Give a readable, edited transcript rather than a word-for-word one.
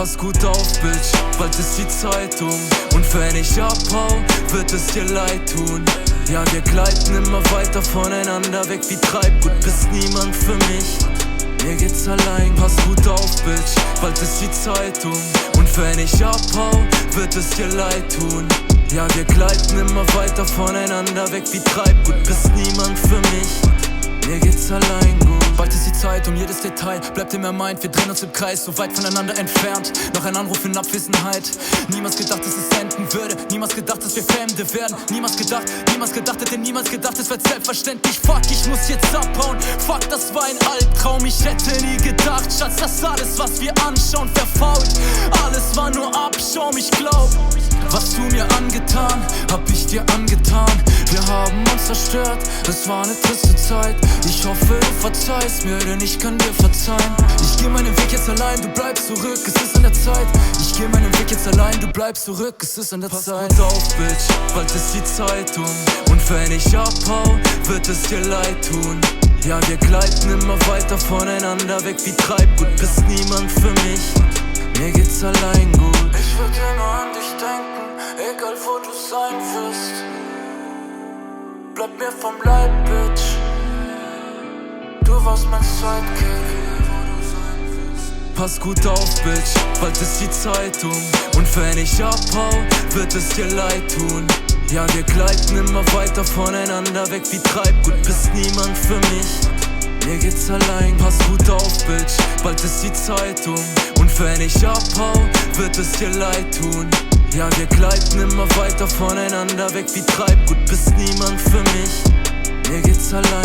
Pass gut auf, Bitch, bald ist die Zeit um. Und wenn ich abhau, wird es dir leid tun. Ja, wir gleiten immer weiter voneinander weg wie Treibgut. Bist niemand für mich, mir geht's allein. Pass gut auf, Bitch, bald ist die Zeit um. Und wenn ich abhau, wird es dir leid tun. Ja, wir gleiten immer weiter voneinander weg wie Treibgut. Bist niemand für mich, mir geht's allein gut. Bald ist die Zeit um jedes Detail, bleibt immer meint, wir drehen uns im Kreis, so weit voneinander entfernt. Noch ein Anruf in Abwesenheit. Niemals gedacht, dass es enden würde. Niemals gedacht, dass wir Fremde werden. Niemals gedacht, hätte niemals gedacht, es wird selbstverständlich. Fuck, ich muss jetzt abhauen. Fuck, das war ein Albtraum. Ich hätte nie gedacht, Schatz, dass alles, was wir anschauen, verfault. Alles war nur Abschaum, ich glaub. Was du mir angetan, hab ich dir angetan. Wir haben uns zerstört, es war eine triste Zeit. Ich hoffe, du verzeihst mir, denn ich kann dir verzeihen. Ich geh meinen Weg jetzt allein, du bleibst zurück, es ist an der Zeit. Ich geh meinen Weg jetzt allein, du bleibst zurück, es ist an der Zeit. Pass gut auf, Bitch, bald ist die Zeit um. Und wenn ich abhau, wird es dir leid tun. Ja, wir gleiten immer weiter voneinander weg wie Treibgut. Bist niemand für mich, mir geht's allein gut. Ich würd immer an dich denken, egal wo du sein wirst. Bleib mir vom Leib, Bitch. Du warst mein Sidekick. Pass gut auf, Bitch, bald ist die Zeit um. Und wenn ich abhau, wird es dir leid tun. Ja, wir gleiten immer weiter voneinander weg wie Treibgut. Bist niemand für mich, mir geht's allein. Pass gut auf, Bitch, bald ist die Zeit um. Und wenn ich abhau, wird es dir leid tun. Ja, wir gleiten immer weiter voneinander weg wie Treibgut. Bist niemand für mich, mir geht's allein.